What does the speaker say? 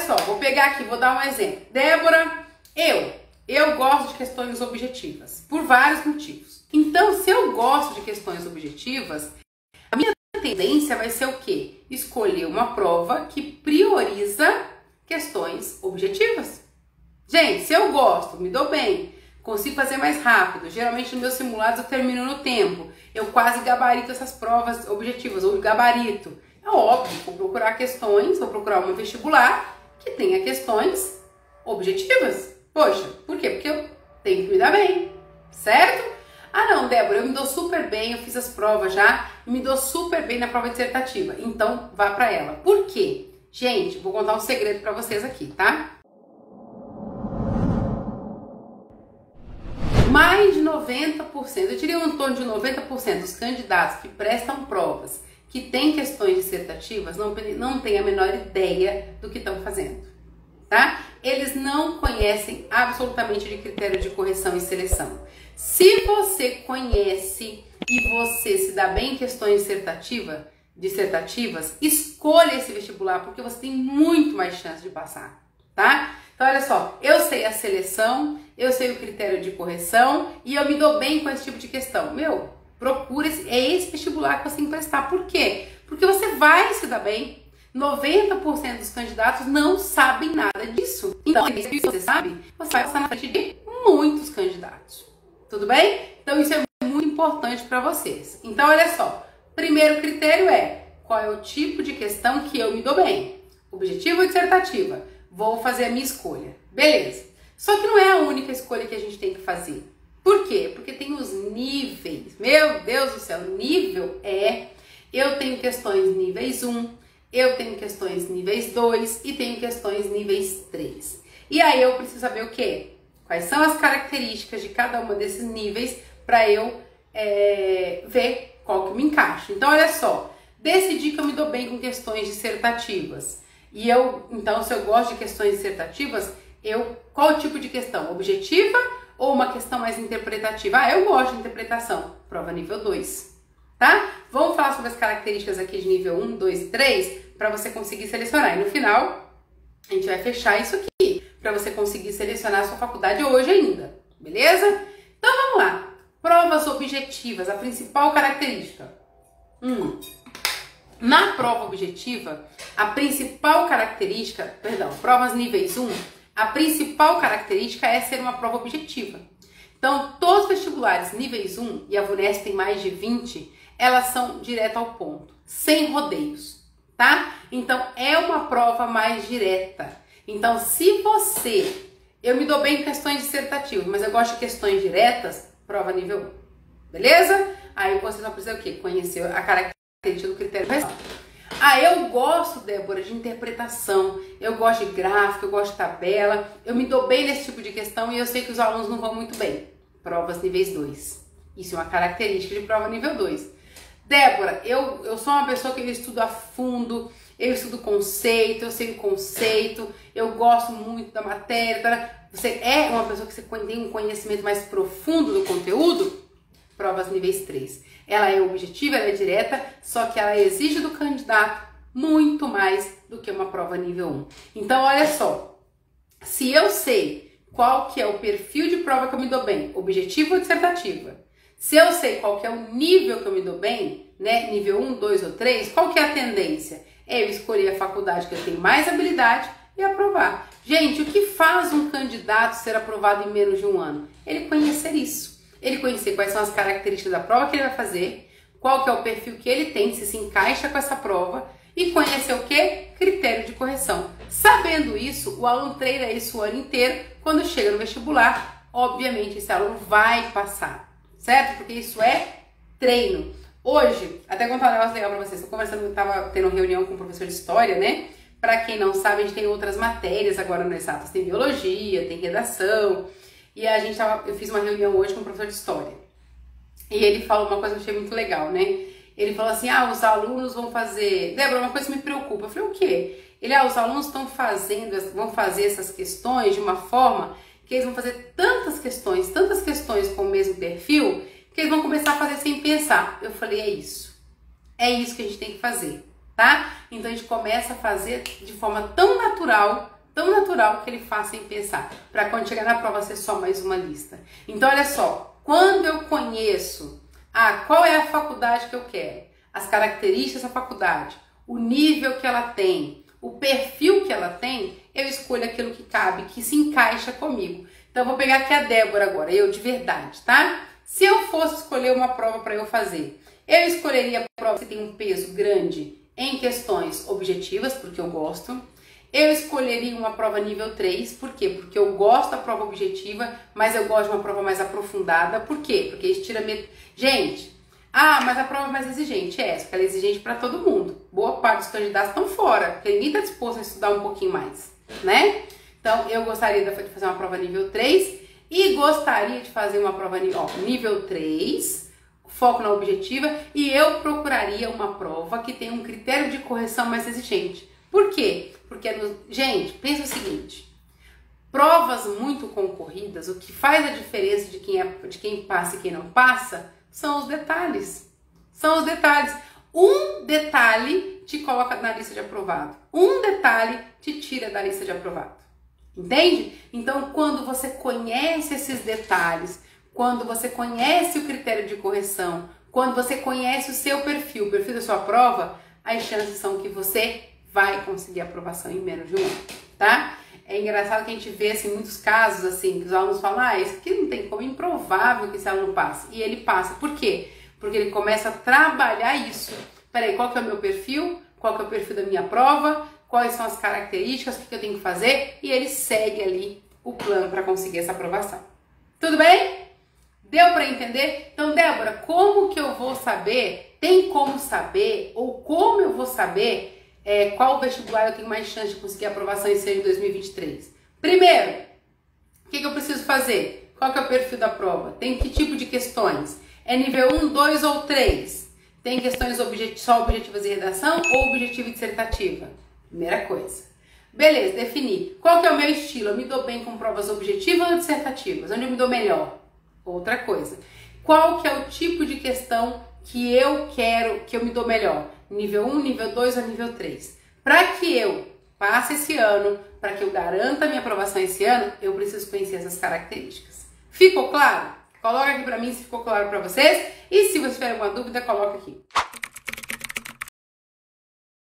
só, vou pegar aqui, vou dar um exemplo. Débora, eu gosto de questões objetivas, por vários motivos. Então, se eu gosto de questões objetivas, a minha tendência vai ser o quê? Escolher uma prova que prioriza questões objetivas. Gente, se eu gosto, me dou bem, consigo fazer mais rápido, geralmente nos meus simulados eu termino no tempo, eu quase gabarito essas provas objetivas, ou gabarito. É óbvio, vou procurar questões, vou procurar uma vestibular que tenha questões objetivas. Poxa, por quê? Porque eu tenho que me dar bem, certo? Ah não, Débora, eu me dou super bem, eu fiz as provas já, e me dou super bem na prova dissertativa, então vá pra ela. Por quê? Gente, vou contar um segredo pra vocês aqui, tá? Mais de 90%, eu diria em torno de 90% dos candidatos que prestam provas que têm questões dissertativas não têm a menor ideia do que estão fazendo, tá? Eles não conhecem absolutamente de critério de correção e seleção. Se você conhece e você se dá bem em questões dissertativas, escolha esse vestibular porque você tem muito mais chance de passar, tá? Então, olha só, eu sei a seleção, eu sei o critério de correção e eu me dou bem com esse tipo de questão. Meu, procura esse vestibular que você tem que prestar. Por quê? Porque você vai se dar bem. 90% dos candidatos não sabem nada disso. Então, se você sabe, você vai passar na frente de muitos candidatos. Tudo bem? Então, isso é muito importante para vocês. Então, olha só, primeiro critério é qual é o tipo de questão que eu me dou bem. Objetiva ou dissertativa? Vou fazer a minha escolha. Beleza. Só que não é a única escolha que a gente tem que fazer. Por quê? Porque tem os níveis. Meu Deus do céu, nível é... Eu tenho questões níveis 1, eu tenho questões níveis 2 e tenho questões níveis 3. E aí eu preciso saber o quê? Quais são as características de cada uma desses níveis para eu ver qual que me encaixa. Então, olha só. Decidi que eu me dou bem com questões dissertativas. E então, se eu gosto de questões dissertativas, qual o tipo de questão? Objetiva ou uma questão mais interpretativa? Ah, eu gosto de interpretação. Prova nível 2, tá? Vamos falar sobre as características aqui de nível 1, 2 e 3 para você conseguir selecionar. E no final, a gente vai fechar isso aqui para você conseguir selecionar a sua faculdade hoje ainda, beleza? Então, vamos lá. Provas objetivas, a principal característica. Na prova objetiva, a principal característica, provas níveis 1, a principal característica é ser uma prova objetiva. Então, todos os vestibulares níveis 1, e a VUNESP tem mais de 20, elas são direto ao ponto, sem rodeios, tá? Então, é uma prova mais direta. Então, se eu me dou bem em questões dissertativas, mas eu gosto de questões diretas, prova nível 1, beleza? Aí você só precisa o quê? Conhecer a característica do critério de correção. Ah, eu gosto, Débora, de interpretação, eu gosto de gráfico, eu gosto de tabela, eu me dou bem nesse tipo de questão e eu sei que os alunos não vão muito bem. Provas níveis 2. Isso é uma característica de prova nível 2. Débora, eu sou uma pessoa que eu estudo a fundo, eu estudo conceito, eu sei o conceito, eu gosto muito da matéria. Tá? Você é uma pessoa que você tem um conhecimento mais profundo do conteúdo? Provas níveis 3. Ela é objetiva, ela é direta, só que ela exige do candidato muito mais do que uma prova nível 1. Então, olha só, se eu sei qual que é o perfil de prova que eu me dou bem, objetiva ou dissertativa, se eu sei qual que é o nível que eu me dou bem, né, nível 1, 2 ou 3, qual que é a tendência? É eu escolher a faculdade que eu tenho mais habilidade e aprovar. Gente, o que faz um candidato ser aprovado em menos de um ano? Ele conhecer isso. Ele conhecer quais são as características da prova que ele vai fazer, qual que é o perfil que ele tem, se encaixa com essa prova e conhecer o que? Critério de correção. Sabendo isso, o aluno treina isso o ano inteiro, quando chega no vestibular, obviamente esse aluno vai passar, certo? Porque isso é treino. Hoje, até contar um negócio legal pra vocês, eu tava tendo reunião com um professor de história, né? Pra quem não sabe, a gente tem outras matérias agora no Exatas, tem biologia, tem redação. E eu fiz uma reunião hoje com um professor de história. E ele falou uma coisa que eu achei muito legal, né? Ele falou assim, os alunos vão fazer... Débora, uma coisa que me preocupa. Eu falei, o quê? Ele, os alunos vão fazer essas questões de uma forma que eles vão fazer tantas questões com o mesmo perfil, que eles vão começar a fazer sem pensar. Eu falei, é isso. É isso que a gente tem que fazer, tá? Então a gente começa a fazer de forma tão natural tão natural que ele faz sem pensar, para quando chegar na prova ser só mais uma lista. Então olha só, quando eu conheço qual é a faculdade que eu quero, as características da faculdade, o nível que ela tem, o perfil que ela tem, eu escolho aquilo que cabe, que se encaixa comigo. Então eu vou pegar aqui a Débora agora, eu de verdade, tá? Se eu fosse escolher uma prova para eu fazer, eu escolheria a prova que tem um peso grande em questões objetivas, porque eu gosto. Eu escolheria uma prova nível 3, por quê? Porque eu gosto da prova objetiva, mas eu gosto de uma prova mais aprofundada. Por quê? Porque isso tira... Gente, mas a prova é mais exigente. É, porque ela é exigente para todo mundo. Boa parte dos candidatos estão fora, porque ninguém está disposto a estudar um pouquinho mais, né? Então, eu gostaria de fazer uma prova nível 3 e gostaria de fazer uma prova nível 3, foco na objetiva, e eu procuraria uma prova que tenha um critério de correção mais exigente. Por quê? Porque, gente, pensa o seguinte, provas muito concorridas, o que faz a diferença de quem passa e quem não passa, são os detalhes. São os detalhes. Um detalhe te coloca na lista de aprovado. Um detalhe te tira da lista de aprovado. Entende? Então, quando você conhece esses detalhes, quando você conhece o critério de correção, quando você conhece o seu perfil, o perfil da sua prova, as chances são que você vai conseguir aprovação em menos de um ano, tá? É engraçado que a gente vê, assim, muitos casos, assim, que os alunos falam, isso aqui não tem como, é improvável que esse aluno passe. E ele passa. Por quê? Porque ele começa a trabalhar isso. Peraí, qual que é o meu perfil? Qual que é o perfil da minha prova? Quais são as características? O que eu tenho que fazer? E ele segue ali o plano para conseguir essa aprovação. Tudo bem? Deu para entender? Então, Débora, como que eu vou saber? Tem como saber? Ou como eu vou saber qual vestibular eu tenho mais chance de conseguir aprovação esse ano de 2023? Primeiro, o que eu preciso fazer? Qual que é o perfil da prova? Tem que tipo de questões? É nível 1, 2 ou 3? Tem questões só objetivas e redação ou objetiva e dissertativa? Primeira coisa. Beleza, definir. Qual que é o meu estilo? Eu me dou bem com provas objetivas ou dissertativas? Onde eu me dou melhor? Outra coisa. Qual que é o tipo de questão que eu quero, que eu me dou melhor? Nível 1, nível 2 ou nível 3? Para que eu passe esse ano, para que eu garanta a minha aprovação esse ano, eu preciso conhecer essas características. Ficou claro? Coloca aqui para mim se ficou claro para vocês. E se você tiver alguma dúvida, coloca aqui.